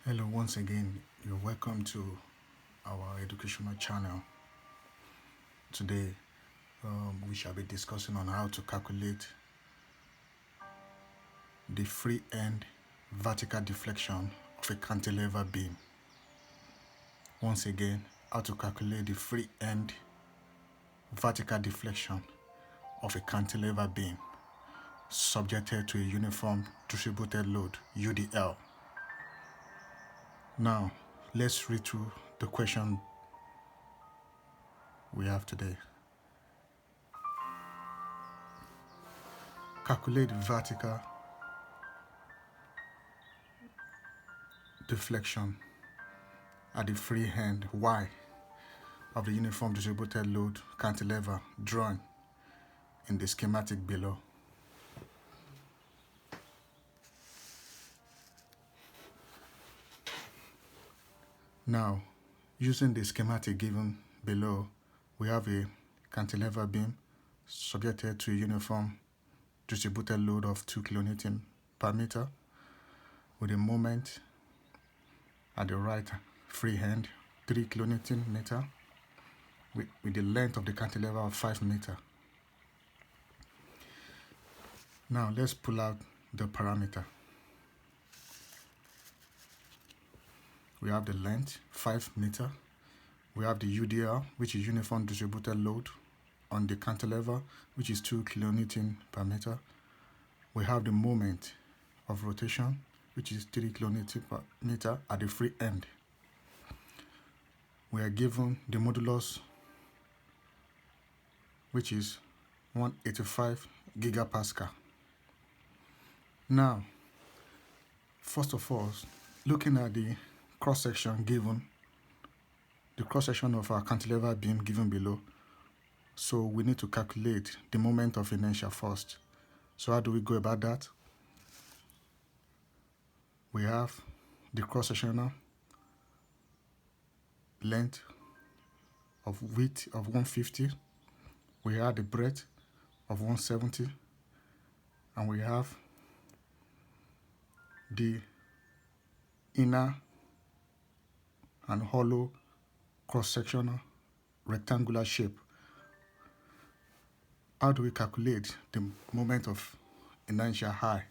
Hello, once again, you're welcome to our educational channel. Today, we shall be discussing on how to calculate the free end vertical deflection of a cantilever beam. Once again, how to calculate the free end vertical deflection of a cantilever beam subjected to a uniform distributed load, UDL. Now, let's read through the question we have today. Calculate the vertical deflection at the free end Y of the uniform distributed load cantilever drawn in the schematic below. Now, using the schematic given below, we have a cantilever beam subjected to a uniform distributed load of 2 kN per meter with a moment at the right free end 3 kN meter with the length of the cantilever of 5 meter. Now let's pull out the parameter. We have the length 5 meter. We have the UDL, which is uniform distributed load on the cantilever, which is 2 kN per meter. We have the moment of rotation, which is 3 kN per meter at the free end. We are given the modulus, which is 185 gigapascal. Now, first of all, looking at the cross-section given, the cross-section of our cantilever beam given below, so we need to calculate the moment of inertia first. So how do we go about that? We have the cross-sectional length of width of 150, we have the breadth of 170, and we have the inner and hollow cross-sectional rectangular shape. How do we calculate the moment of inertia high?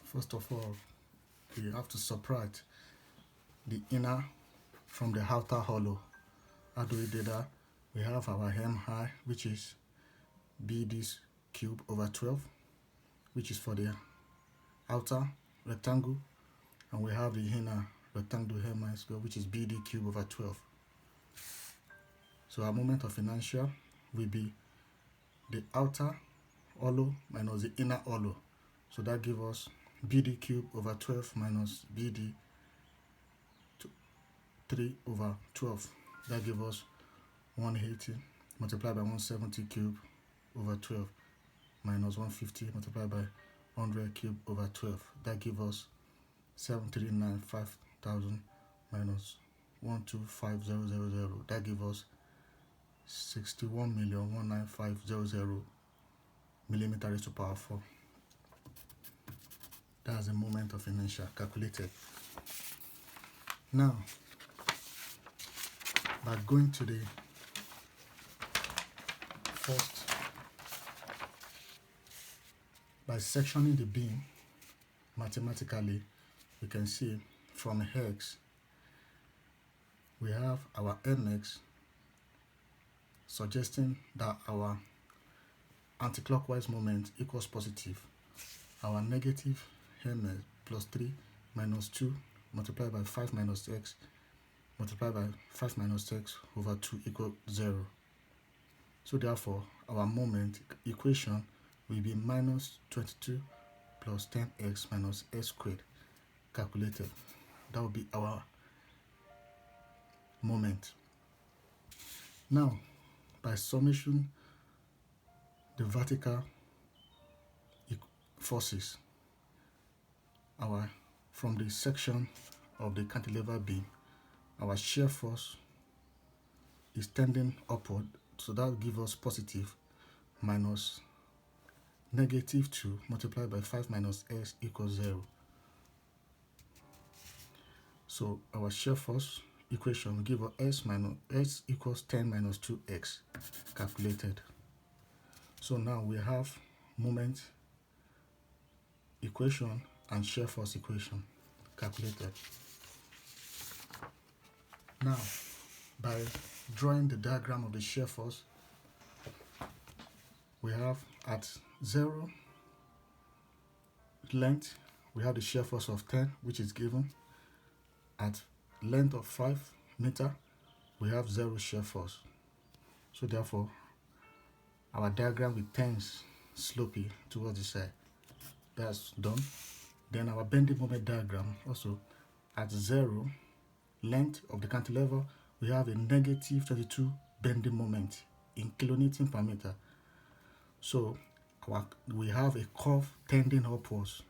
First of all, we have to subtract the inner from the outer hollow. How do we do that? We have our m high, which is BD cube over 12, which is for the outer rectangle, and we have the inner rectangle m I square, which is BD cube over 12. So our moment of inertia will be the outer hollow minus the inner hollow. So that gives us BD cube over 12 minus BD 3 over 12. That gives us 180 multiplied by 170 cube over 12 minus 150 multiplied by 100 cube over 12. That gives us 739,500 minus 125,000. That gives us 61,195,000 millimeter raised to power 4. That's the moment of inertia calculated. Now, by going to the first, by sectioning the beam mathematically, we can see from X, we have our mx suggesting that our anticlockwise moment equals positive. Our negative ms plus 3 minus 2 multiplied by 5 minus x multiplied by 5 minus x over 2 equals 0. So therefore, our moment equation will be minus 22 plus 10x minus s squared calculated. That will be our moment. Now, by summation, the vertical forces, from the section of the cantilever beam, our shear force is tending upward, so that will give us positive minus negative 2 multiplied by 5 minus s equals 0. So our shear force equation will give us s equals 10 minus 2x calculated. So now we have moment equation and shear force equation calculated. Now, by drawing the diagram of the shear force, we have at 0 length, we have the shear force of 10, which is given. At length of 5 meter, we have 0 shear force. So therefore, our diagram will tends slopey towards the side. That's done. Then our bending moment diagram also, at 0 length of the cantilever, we have a negative 32 bending moment in kilonewton per meter. So we have a curve tending upwards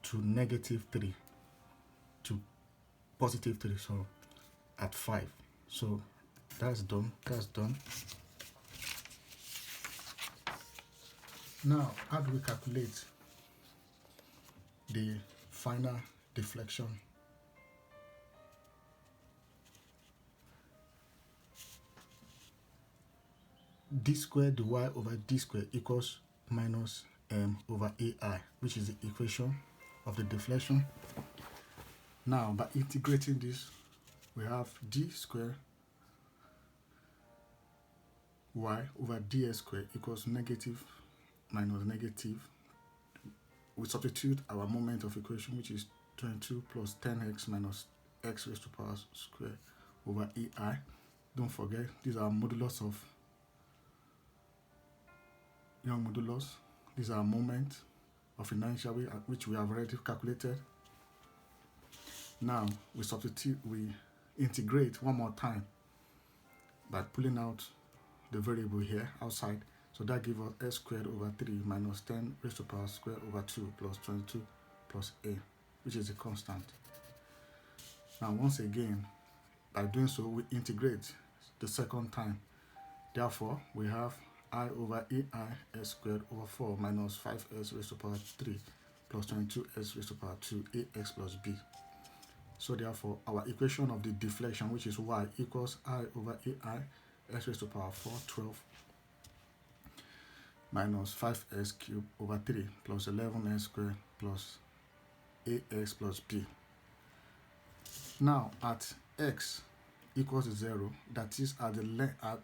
to -3 to +3, so at 5. So that's done. Now, how do we calculate the final deflection? D squared dy over d squared equals minus m over ai, which is the equation of the deflection. Now, by integrating this, we have d squared y over ds squared equals negative minus negative. We substitute our moment of equation, which is 22 plus 10x minus x raised to power square over ei. Don't forget, these are modulus of Young modulus. These are moment of inertia, which we have already calculated. Now we integrate one more time by pulling out the variable here outside. So that gives us s squared over 3 minus 10 raised to power square over 2 plus 22 plus a, which is a constant. Now once again, by doing so, we integrate the second time. Therefore, we have I over ai s squared over 4 minus 5s raised to power 3 plus 22s raised to power 2 ax plus b. So therefore, our equation of the deflection, which is y, equals I over ai s raised to power 4, 12 minus 5s cubed over 3 plus 11s squared plus ax plus b. Now at x equals to 0, that is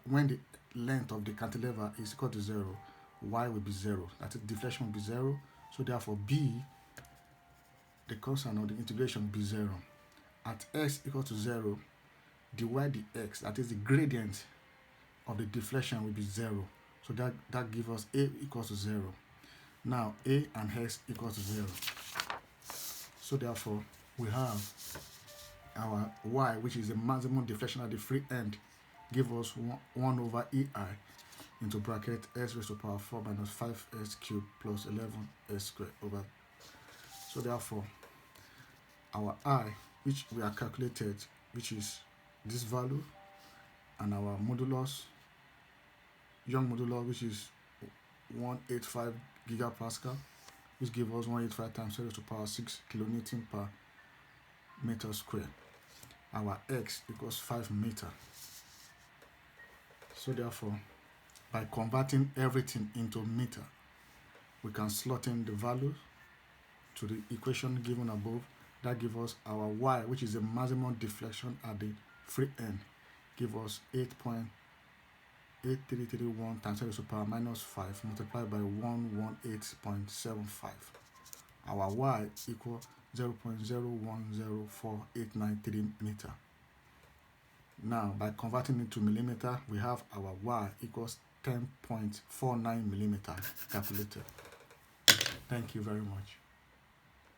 when the length of the cantilever is equal to 0, y will be 0, that is deflection will be 0. So therefore b, the constant of the integration will be 0. At x equal to 0, dy dx, that is the gradient of the deflection, will be 0. So that gives us a equals to 0. Now a and x equals to 0. So therefore, we have our y, which is the maximum deflection at the free end, give us 1 over ei into bracket s raised to power 4 minus 5s cubed plus 11s squared over. So therefore, our I, which we are calculated, which is this value, and our modulus, Young modulus, which is 185 gigapascal, which gives us 185 times 10 to the power 6 kilonewton per meter square. Our x equals 5 meter. So therefore, by converting everything into meter, we can slot in the value to the equation given above. That gives us our y, which is the maximum deflection at the free end, give us 8.8331 times 10 to the power minus 5 multiplied by 118.75. Our y equals 0.0104893 meter. Now, by converting it to millimeter, we have our y equals 10.49 millimeter calculated. Thank you very much.